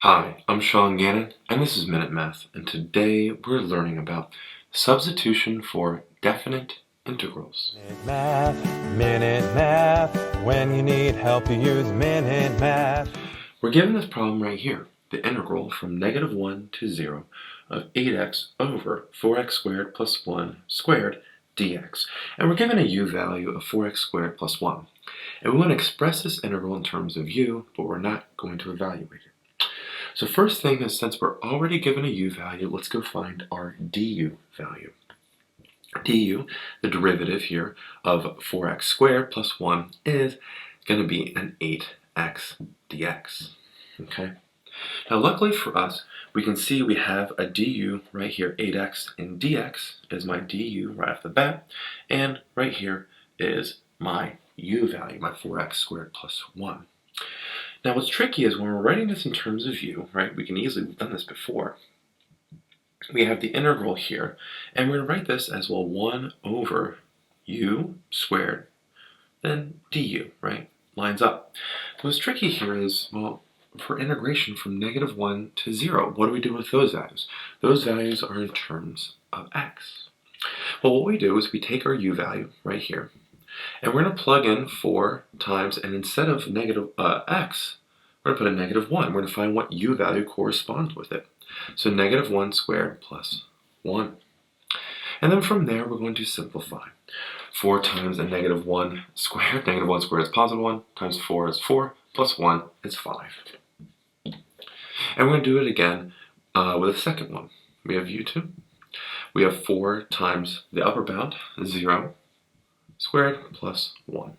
Hi, I'm Sean Gannon, and this is Minute Math, and today we're learning about substitution for definite integrals. Minute Math, when you need help you use Minute Math. We're given this problem right here, the integral from -1 to 0 of 8x over 4x squared plus 1 squared dx. And we're given a u value of 4x squared plus 1. And we want to express this integral in terms of u, but we're not going to evaluate it. So first thing is, since we're already given a u value, let's go find our du value. Du, the derivative here of 4x squared plus 1, is going to be an 8x dx. Okay. Now luckily for us, we can see we have a du right here, 8x, and dx is my du right off the bat, and right here is my u value, my 4x squared plus 1. Now what's tricky is when we're writing this in terms of u, right, we can easily, we've done this before, we have the integral here, and we're going to write this as, well, 1 over u squared, then du, right, lines up. What's tricky here is, well, for integration from -1 to 0, what do we do with those values? Those values are in terms of x. Well, what we do is we take our u value right here, and we're going to plug in 4 times, and instead of x, we're going to put a -1. We're going to find what u value corresponds with it. So -1 squared plus 1. And then from there, we're going to simplify. 4 times a -1 squared, -1 squared is positive 1, times 4 is 4, plus 1 is 5. And we're going to do it again with a second one. We have u2. We have 4 times the upper bound, 0, squared plus 1.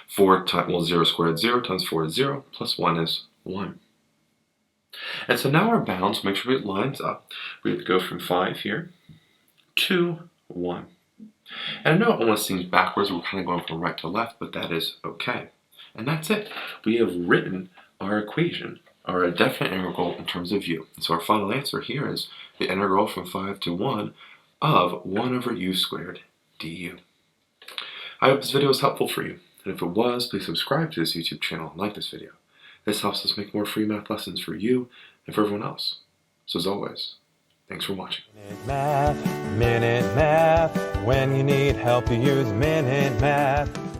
4 times, well, 0 squared, 0 times 4 is 0, plus 1 is 1. And so now our bounds, make sure it lines up. We have to go from 5 here to 1. And I know it almost seems backwards, we're kind of going from right to left, but that is okay. And that's it. We have written our equation, or a definite integral in terms of u. And so our final answer here is the integral from 5 to 1 of 1 over u squared du. I hope this video was helpful for you. And if it was, please subscribe to this YouTube channel and like this video. This helps us make more free math lessons for you and for everyone else. So as always, thanks for watching. Minute Math, when you need help you use Minute Math.